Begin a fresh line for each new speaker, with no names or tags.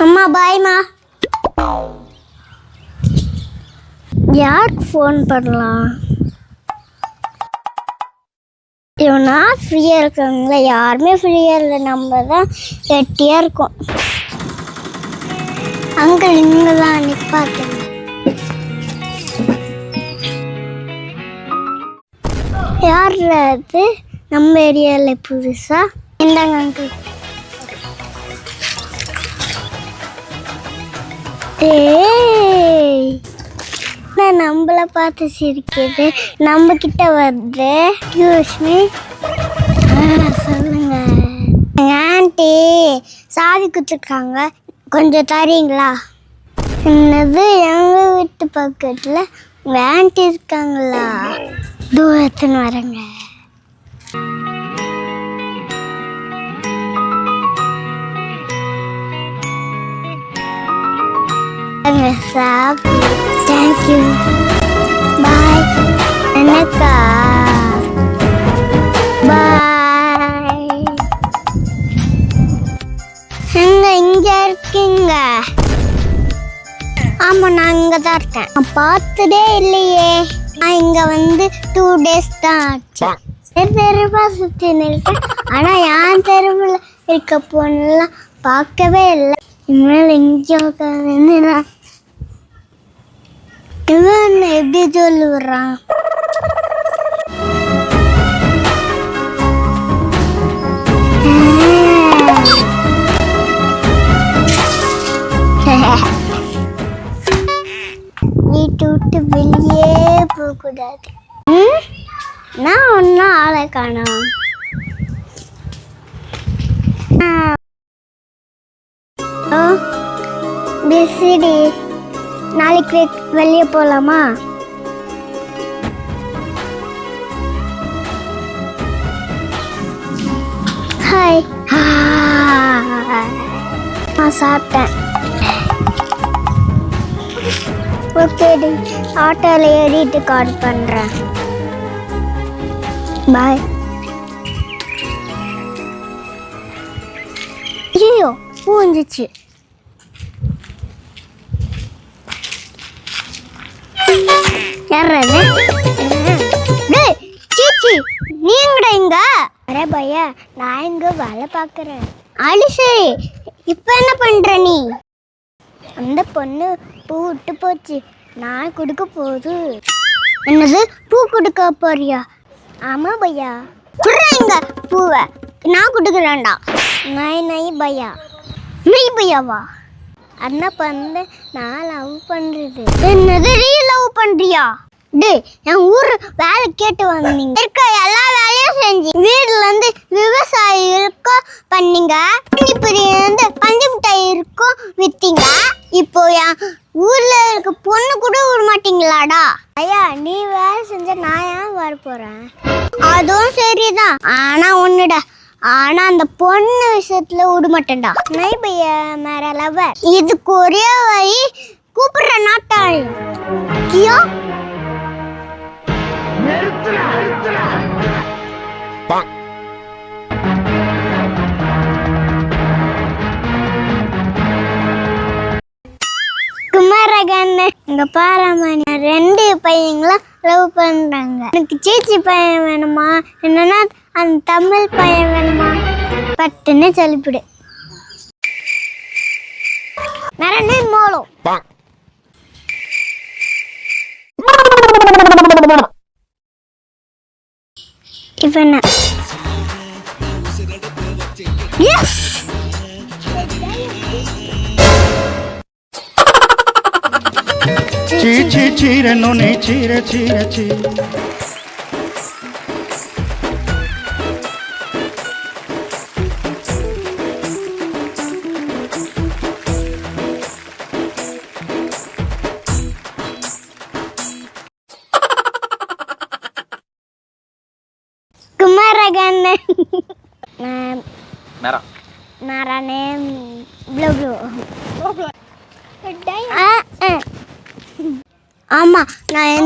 அம்மா பாய்மா. யாருக்கு ஃபோன் பண்ணலாம்? இவனா ஃப்ரீயாக இருக்காங்களா? யாருமே ஃப்ரீயாக இல்லை, நம்ம தான் வெட்டியாக இருக்கோம். அங்கிள் இங்கே தான் நிற்பாத்துங்க. யார் அது நம்ம ஏரியாவில் புதுசா? இந்தாங்க அங்கிள். ஏய், நான் நம்மளை பார்த்து சிரிக்குது, நம்ம கிட்ட வருது. யூஸ்மி சொல்லுங்க. ஆண்டி சாவி குத்துருக்காங்க, கொஞ்சம் தரீங்களா? என்னது, எங்கள் வீட்டு பக்கத்தில் உங்கள் ஆண்டி இருக்காங்களா? தூரத்துன்னு வரேங்க. தேங்க்யூ, பாய். என்னக்கா பாய். இங்க இருக்கீங்க? ஆமா, நான் இங்க தான் இருக்கேன். நான் பார்த்ததே இல்லையே. நான் இங்க வந்து 2 days தான் ஆச்சு. தெருவா சுற்றி இருக்கேன், ஆனா என் தெருவில் இருக்க பொண்ணெல்லாம் பார்க்கவே இல்லை. இனிமேல் எங்கே உட்காந்து நான் இவன் எப்படி சொல்லுறான்? வீட்டு விட்டு வெளியே போகக்கூடாது. நான் ஒன்றும் ஆளை காணோம். பிஸிடி, நாளைக்கு வெளியே போகலாமா? ஹாய். நான் சாப்பிட்டேன். ஓகே, ஆட்டோவில் ஏறிட்டு கால் பண்ணுறேன். பாய். ஐயோ, பூஞ்சிச்சு. யாராது? சீச்சி, நீங்கடா இங்க? அரே பையா, நான் இங்க வேலை பார்க்குறேன். அது சரி, இப்போ என்ன பண்ற நீ? அந்த பொண்ணு பூ விட்டு போச்சு, நான் கொடுக்க போகுது. என்னது, பூ கொடுக்க போறியா? ஆமா பையா. குடுறாங்க பூவை, நான் கொடுக்குறேன்டா. நை பையா. நெய் பையாவா? அண்ணா பண்ண நான் லவ் பண்றது. என்னது, ரீல் லவ் பண்றியா? டே, என் ஊர் வேலை கேட்டு வந்தீங்க, இருக்க எல்லா வேலையும் செஞ்சு வீட்டுல இருந்து விவசாயம் இருக்கும் பண்ணீங்க, இருந்து பஞ்சு மிட்டாய் இருக்கும் வித்தீங்க. இப்போ என் ஊர்ல இருக்க பொண்ணு கூட விட மாட்டீங்களாடா? ஐயா, நீ வேலை செஞ்ச நான் ஏன் வர போறேன்? அதுவும் சரிதான், ஆனா ஒண்ணுடா, ஆனா அந்த பொண்ணு விஷயத்துல விட மாட்டேன்டா. நை பையா மேர லவர். இதுக்கு ஒரே வழி, கூப்பிடுற நாட்டாளி கியா. குமாரகண்ண, இங்க பாராமணி 2 பையங்களும் லவ் பண்றாங்க. எனக்கு சீச்சி பையன் வேணுமா, என்னன்னா அந்த தமிழ் பையன் வேணுமா? பட்டுன்னு சொல்லிவிடு. நரனே மோளம். இவன எஸ்.
சீ சீரனோ நே சீர சீர சீ.
குமாரகண்ண
மேரா
மேரா நேம் ப்ளூ ப்ளூ. ஆமா, நான்